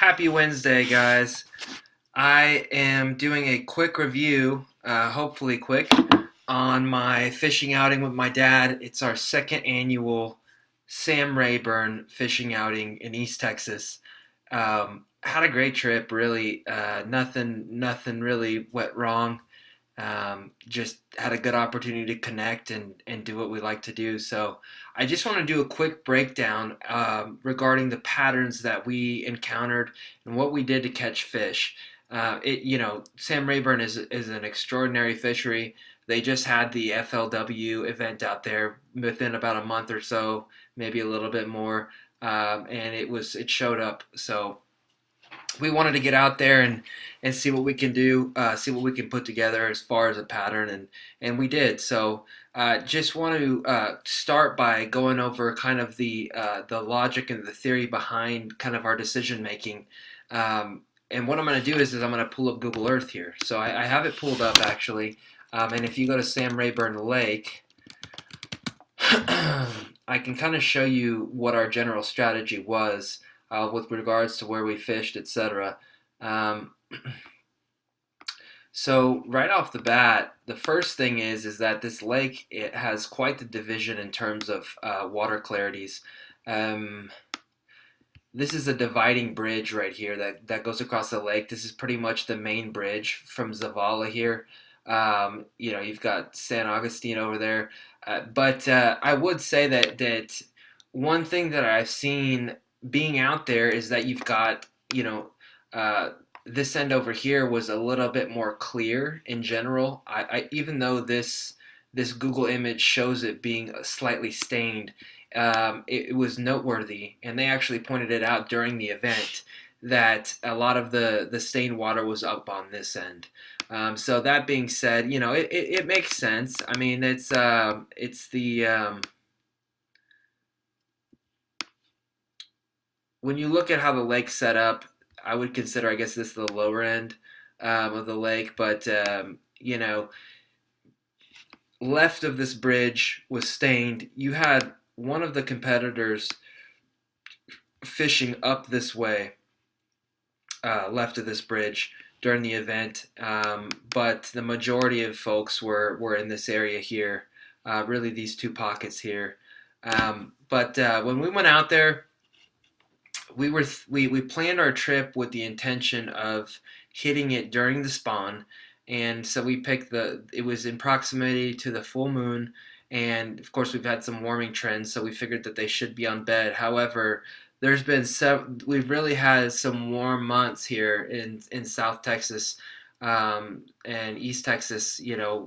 Happy Wednesday, guys. I am doing a quick review, hopefully quick, on my fishing outing with my dad. It's our second annual Sam Rayburn fishing outing in East Texas. Had a great trip, really. Nothing really went wrong. Just had a good opportunity to connect and do what we like to do. So I just want to do a quick breakdown regarding the patterns that we encountered and what we did to catch fish. Sam Rayburn is an extraordinary fishery. They just had the FLW event out there within about a month or so, maybe a little bit more, and it showed up. So we wanted to get out there and see what we can do, see what we can put together as far as a pattern, and we did. So just want to start by going over kind of the logic and the theory behind kind of our decision making. And what I'm going to do is I'm going to pull up Google Earth here. So I have it pulled up actually, and if you go to Sam Rayburn Lake, I can kind of show you what our general strategy was with regards to where we fished, etc. Um, so right off the bat, the first thing is that this lake, it has quite the division in terms of water clarities. Um, this is a dividing bridge right here that goes across the lake. This is pretty much the main bridge from Zavala here. You've got San Augustine over there. But I would say that one thing that I've seen being out there is that you've got, uh, this end over here was a little bit more clear in general. Even though this Google image shows it being slightly stained, it was noteworthy, and they actually pointed it out during the event that a lot of the stained water was up on this end. So that being said, it makes sense. I mean, it's the when you look at how the lake's set up, I would consider, I guess, this the lower end of the lake. But left of this bridge was stained. You had one of the competitors fishing up this way, left of this bridge during the event, but the majority of folks were in this area here, really these two pockets here. But when we went out there, we planned our trip with the intention of hitting it during the spawn, and so we picked it was in proximity to the full moon, and of course we've had some warming trends, so we figured that they should be on bed. However, we've really had some warm months here in South Texas, and East Texas,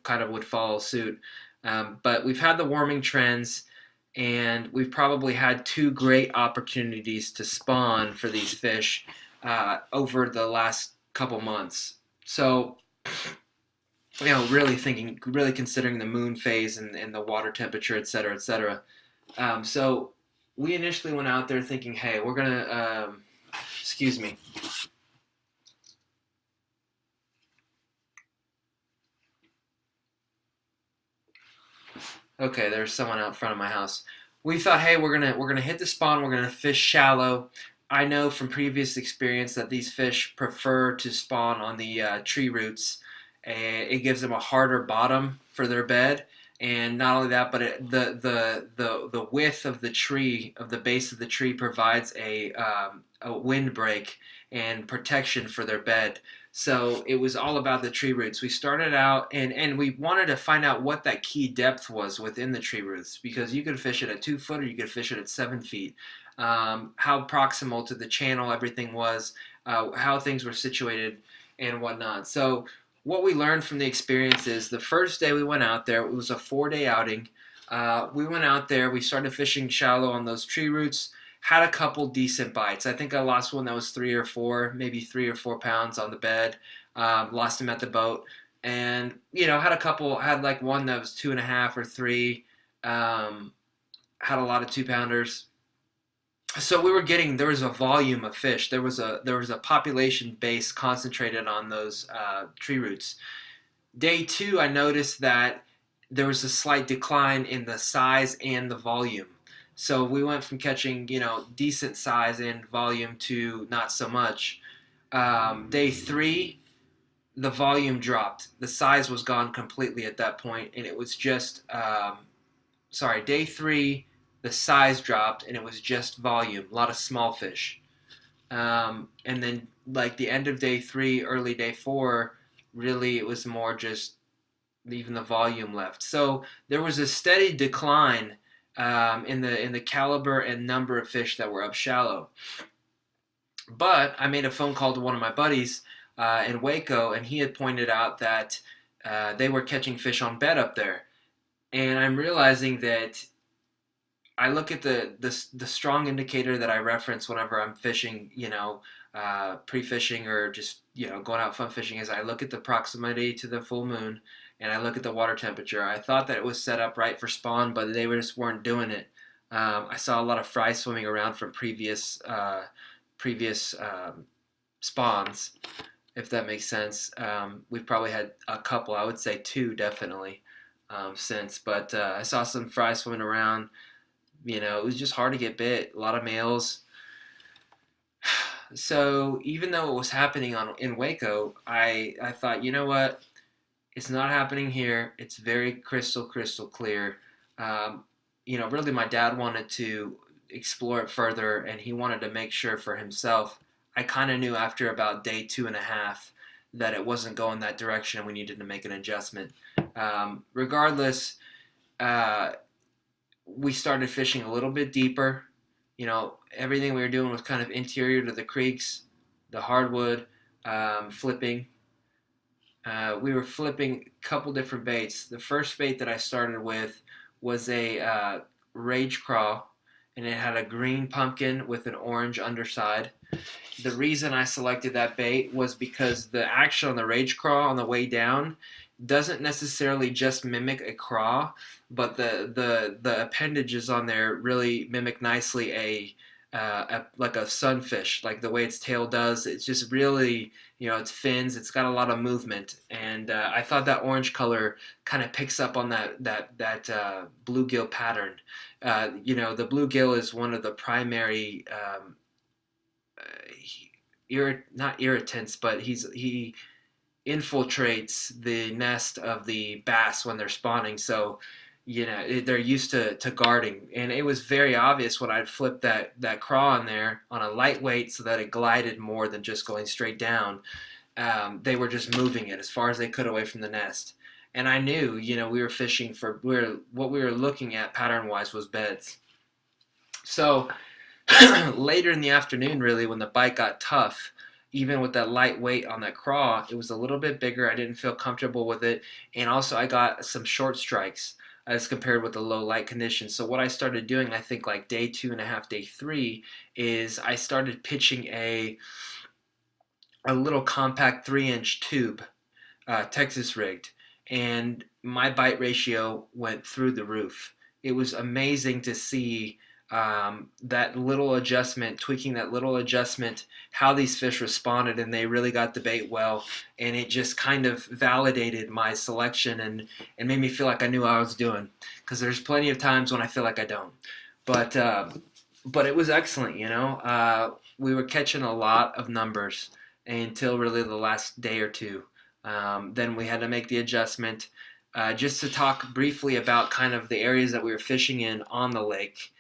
kind of would follow suit. But we've had the warming trends, and we've probably had two great opportunities to spawn for these fish over the last couple months. So, really considering the moon phase and the water temperature, et cetera, et cetera. So we initially went out there thinking, hey, we're gonna, excuse me. Okay, there's someone out front of my house. We thought, hey, we're gonna hit the spawn. We're gonna fish shallow. I know from previous experience that these fish prefer to spawn on the tree roots. It gives them a harder bottom for their bed, and not only that, but the width of the tree, of the base of the tree, provides a windbreak and protection for their bed. So it was all about the tree roots. We started out and we wanted to find out what that key depth was within the tree roots, because you could fish it at 2 foot or you could fish it at 7 feet. How proximal to the channel everything was, how things were situated, and whatnot. So what we learned from the experience is the first day we went out there, it was a 4-day outing. We went out there, we started fishing shallow on those tree roots, had a couple decent bites. I think I lost one that was 3 or 4 pounds on the bed. Lost him at the boat, and had like one that was 2.5 or 3. Had a lot of 2-pounders. So there was a volume of fish. There was a population base concentrated on those tree roots. Day 2, I noticed that there was a slight decline in the size and the volume. So we went from catching, decent size and volume to not so much. Day three, the volume dropped. The size was gone completely at that point, and it was just day three, the size dropped, and it was just volume. A lot of small fish. And then like the end of day three, early day four, really it was more just even the volume left. So there was a steady decline in the caliber and number of fish that were up shallow. But I made a phone call to one of my buddies in Waco, and he had pointed out that they were catching fish on bed up there. And I'm realizing that I look at the strong indicator that I reference whenever I'm fishing, pre-fishing or just going out fun fishing, is I look at the proximity to the full moon and I look at the water temperature. I thought that it was set up right for spawn, but they just weren't doing it. I saw a lot of fry swimming around from previous spawns, if that makes sense. We've probably had a couple, I would say two definitely since, but I saw some fry swimming around. It was just hard to get bit. A lot of males. So even though it was happening in Waco, I thought, you know what? It's not happening here. It's very crystal clear. Really, my dad wanted to explore it further, and he wanted to make sure for himself. I kind of knew after about day 2.5 that it wasn't going that direction, and we needed to make an adjustment. Regardless, we started fishing a little bit deeper. Everything we were doing was kind of interior to the creeks, the hardwood, flipping. We were flipping a couple different baits. The first bait that I started with was a rage craw, and it had a green pumpkin with an orange underside. The reason I selected that bait was because the action on the rage craw on the way down doesn't necessarily just mimic a craw, but the appendages on there really mimic nicely like a sunfish, like the way its tail does. It's just really, its fins. It's got a lot of movement, and I thought that orange color kind of picks up on that bluegill pattern. The bluegill is one of the primary not irritants, but he infiltrates the nest of the bass when they're spawning. So, they're used to guarding. And it was very obvious when I'd flip that craw in there on a lightweight so that it glided more than just going straight down. They were just moving it as far as they could away from the nest. And I knew, we were fishing what we were looking at pattern-wise was beds. So later in the afternoon, really, when the bite got tough, even with that light weight on that craw, it was a little bit bigger. I didn't feel comfortable with it. And also I got some short strikes as compared with the low light conditions. So what I started doing, I think like day 2.5, day 3, is I started pitching a little compact 3-inch tube, Texas rigged. And my bite ratio went through the roof. It was amazing to see that little adjustment, tweaking that little adjustment, how these fish responded, and they really got the bait well, and it just kind of validated my selection and made me feel like I knew what I was doing, because there's plenty of times when I feel like I don't. But it was excellent, we were catching a lot of numbers until really the last day or two. Then we had to make the adjustment. Just to talk briefly about kind of the areas that we were fishing in on the lake.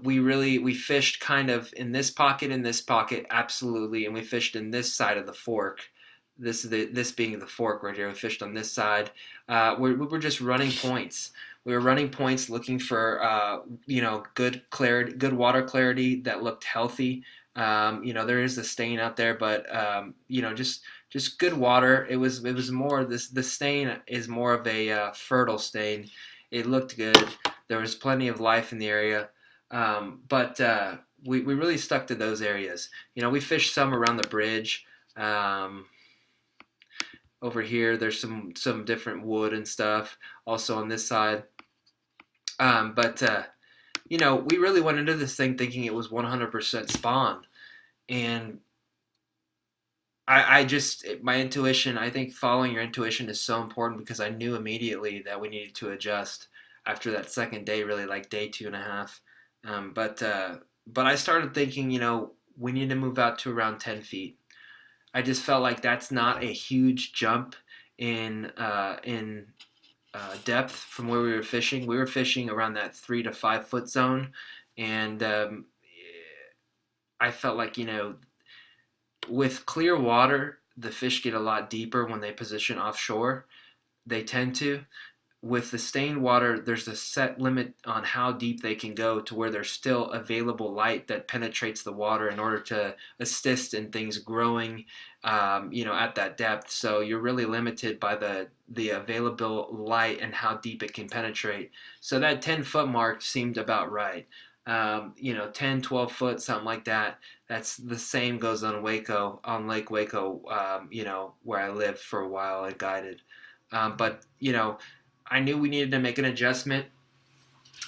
We fished kind of in this pocket, absolutely, and we fished in this side of the fork. This being the fork right here. We fished on this side. We were just running points. We were running points, looking for good clarity, good water clarity that looked healthy. There is a stain out there, but just good water. It was more the stain is more of a fertile stain. It looked good. There was plenty of life in the area. But we really stuck to those areas. We fished some around the bridge. Over here, there's some different wood and stuff. Also on this side. We really went into this thing thinking it was 100% spawn. And my intuition, I think following your intuition is so important, because I knew immediately that we needed to adjust after that second day, really like day 2.5. But I started thinking, we need to move out to around 10 feet. I just felt like that's not a huge jump in depth from where we were fishing. We were fishing around that 3 to 5 foot zone, and I felt like with clear water, the fish get a lot deeper when they position offshore. They tend to. With the stained water, there's a set limit on how deep they can go to where there's still available light that penetrates the water in order to assist in things growing, at that depth. So you're really limited by the available light and how deep it can penetrate. So that 10-foot mark seemed about right. 10, 12 foot, something like that. That's the same goes on Lake Waco, where I lived for a while and guided. But I knew we needed to make an adjustment.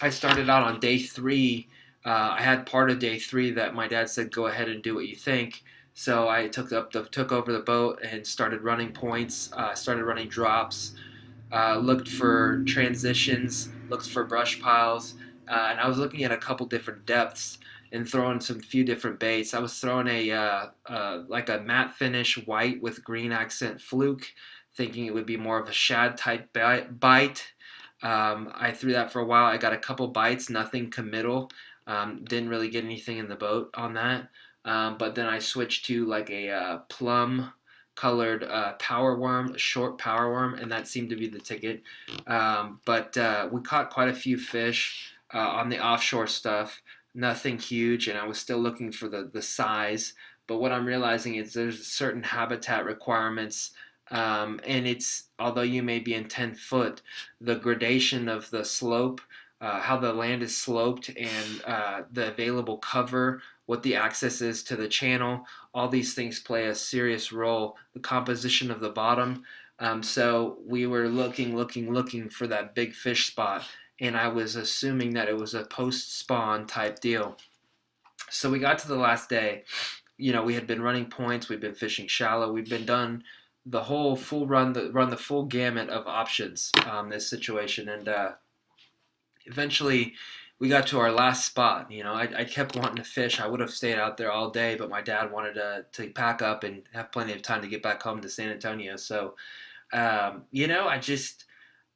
I started out on day three. I had part of day three that my dad said, "Go ahead and do what you think." So I took over the boat and started running points. Started running drops. Looked for transitions. Looked for brush piles. And I was looking at a couple different depths and throwing some few different baits. I was throwing like a matte finish white with green accent fluke, thinking it would be more of a shad type bite. I threw that for a while. I got a couple bites, nothing committal. Didn't really get anything in the boat on that. But then I switched to like a plum colored power worm, a short power worm, and that seemed to be the ticket. But we caught quite a few fish on the offshore stuff. Nothing huge, and I was still looking for the size. But what I'm realizing is there's certain habitat requirements, and it's although you may be in 10 foot, the gradation of the slope, how the land is sloped, and the available cover, what the access is to the channel, all these things play a serious role. The composition of the bottom. So we were looking for that big fish spot, and I was assuming that it was a post-spawn type deal. So we got to the last day. We had been running points. We've been fishing shallow. We've been done the whole full run the full gamut of options this situation, and eventually we got to our last spot. I kept wanting to fish. I would have stayed out there all day, but my dad wanted to pack up and have plenty of time to get back home to San Antonio. So,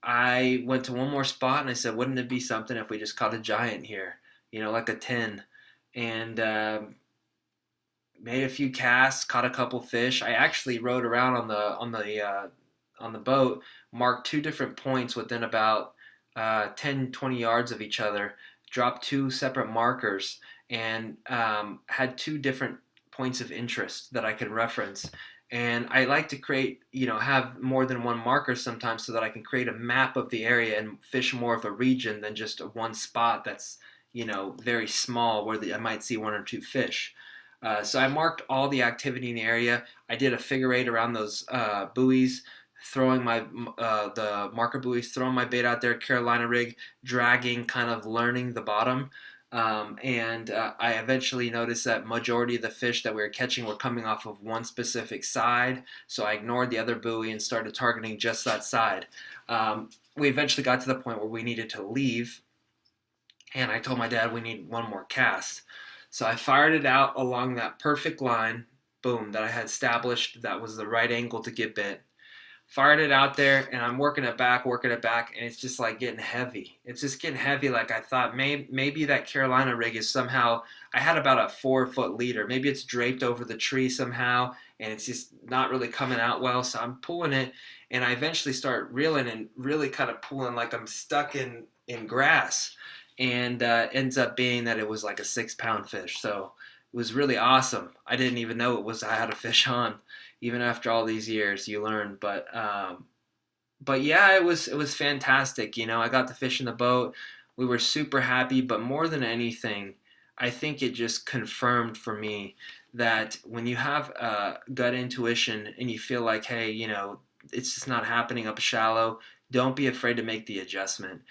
I went to one more spot and I said, wouldn't it be something if we just caught a giant here, like a 10, and made a few casts, caught a couple fish. I actually rode around on the boat, marked two different points within about 10, 20 yards of each other, dropped two separate markers, and had two different points of interest that I could reference. And I like to create, have more than one marker sometimes so that I can create a map of the area and fish more of a region than just one spot that's, very small where I might see one or two fish. So I marked all the activity in the area. I did a figure eight around those buoys, throwing the marker buoys, throwing my bait out there, Carolina rig, dragging, kind of learning the bottom. And I eventually noticed that majority of the fish that we were catching were coming off of one specific side. So I ignored the other buoy and started targeting just that side. We eventually got to the point where we needed to leave, and I told my dad we need one more cast. So I fired it out along that perfect line, boom, that I had established that was the right angle to get bit. Fired it out there, and I'm working it back, and it's just like getting heavy. It's just getting heavy. Like I thought, maybe that Carolina rig is somehow. I had about a 4-foot leader. Maybe it's draped over the tree somehow, and it's just not really coming out well. So I'm pulling it, and I eventually start reeling and really kind of pulling like I'm stuck in grass, and ends up being that it was like a 6-pound fish. So it was really awesome. I didn't even know I had a fish on. Even after all these years, you learn. But yeah, it was fantastic. I got to fish in the boat. We were super happy. But more than anything, I think it just confirmed for me that when you have gut intuition and you feel like, hey, it's just not happening up shallow, don't be afraid to make the adjustment.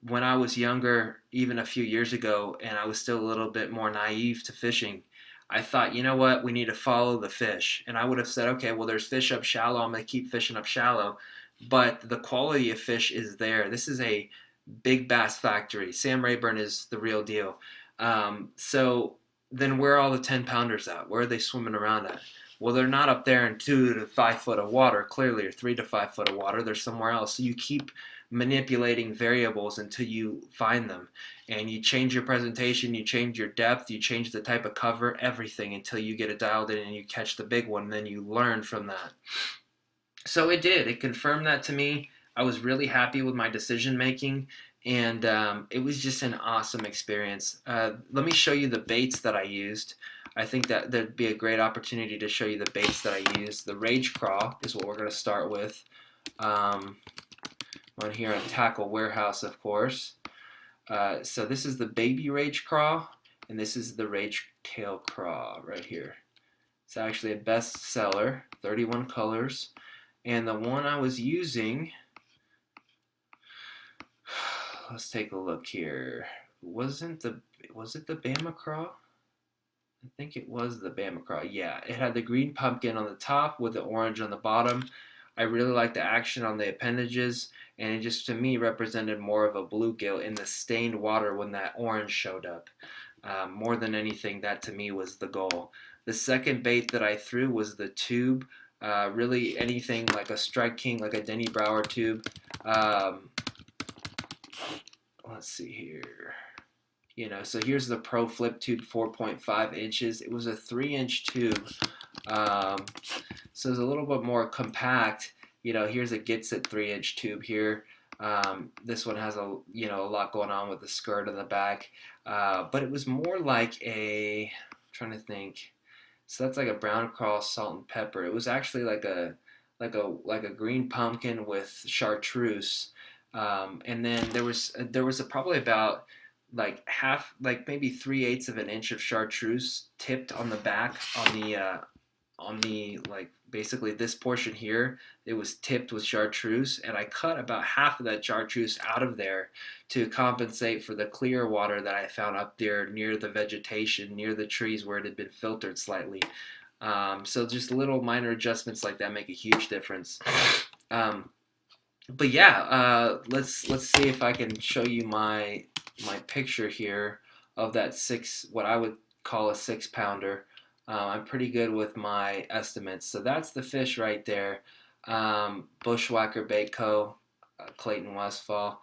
When I was younger, even a few years ago, and I was still a little bit more naive to fishing, I thought, you know what, we need to follow the fish. And I would have said, okay, well, there's fish up shallow. I'm going to keep fishing up shallow. But the quality of fish is there. This is a Big Bass Factory. Sam Rayburn is the real deal. So then where are all the 10-pounders at? Where are they swimming around at? Well, they're not up there in 2 to 5 foot of water, clearly, or 3 to 5 foot of water. They're somewhere else. So you keep manipulating variables until you find them. And you change your presentation, you change your depth, you change the type of cover, everything until you get it dialed in and you catch the big one. And then you learn from that. So it did. It confirmed that to me. I was really happy with my decision making, and it was just an awesome experience. Let me show you the baits that I used. I think that there'd be a great opportunity to show you the baits that I used. The Rage Craw is what we're going to start with. On here on Tackle Warehouse, of course. So this is the Baby Rage Craw, and this is the Rage Tail Craw right here. It's actually a bestseller, 31 colors. And the one I was using, let's take a look here. Was it the Bama Craw? I think it was the Bama Craw. Yeah, it had the green pumpkin on the top with the orange on the bottom. I really liked the action on the appendages, and it just to me represented more of a bluegill in the stained water when that orange showed up. More than anything, that to me was the goal. The second bait that I threw was the tube. Really anything like a Strike King, like a Denny Brower tube. Let's see here. So here's the Pro Flip Tube, 4.5 inches. It was a 3-inch tube. So it's a little bit more compact. Here's a Gets It 3-inch tube here. This one has a lot going on with the skirt in the back. But it was more like I'm trying to think. So that's like a brown crawl, salt and pepper. It was actually like a green pumpkin with chartreuse, and then there was probably about like half, like maybe 3/8 of an inch of chartreuse tipped on the back on the like basically this portion here. It was tipped with chartreuse, and I cut about half of that chartreuse out of there to compensate for the clear water that I found up there near the vegetation, near the trees where it had been filtered slightly. So just little minor adjustments like that make a huge difference. But yeah, let's see if I can show you my picture here of that what I would call a 6-pounder. I'm pretty good with my estimates. So that's the fish right there. Bushwhacker Bait Co., Clayton Westfall.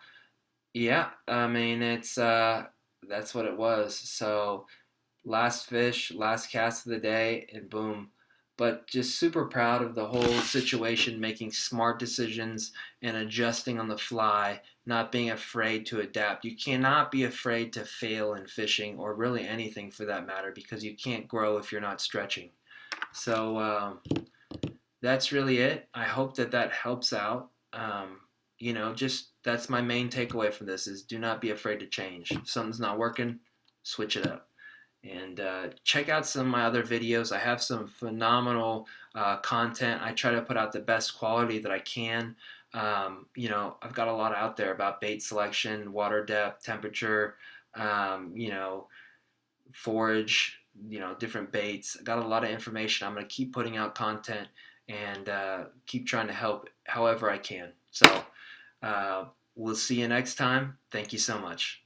Yeah, I mean, that's what it was. So last fish, last cast of the day, and boom. But just super proud of the whole situation, making smart decisions and adjusting on the fly, not being afraid to adapt. You cannot be afraid to fail in fishing, or really anything for that matter, because you can't grow if you're not stretching. So that's really it. I hope that helps out. Just that's my main takeaway from this is do not be afraid to change. If something's not working, switch it up. And check out some of my other videos. I have some phenomenal content. I try to put out the best quality that I can. I've got a lot out there about bait selection, water depth, temperature, forage, different baits. I got a lot of information. I'm going to keep putting out content and keep trying to help however I can. So we'll see you next time. Thank you so much.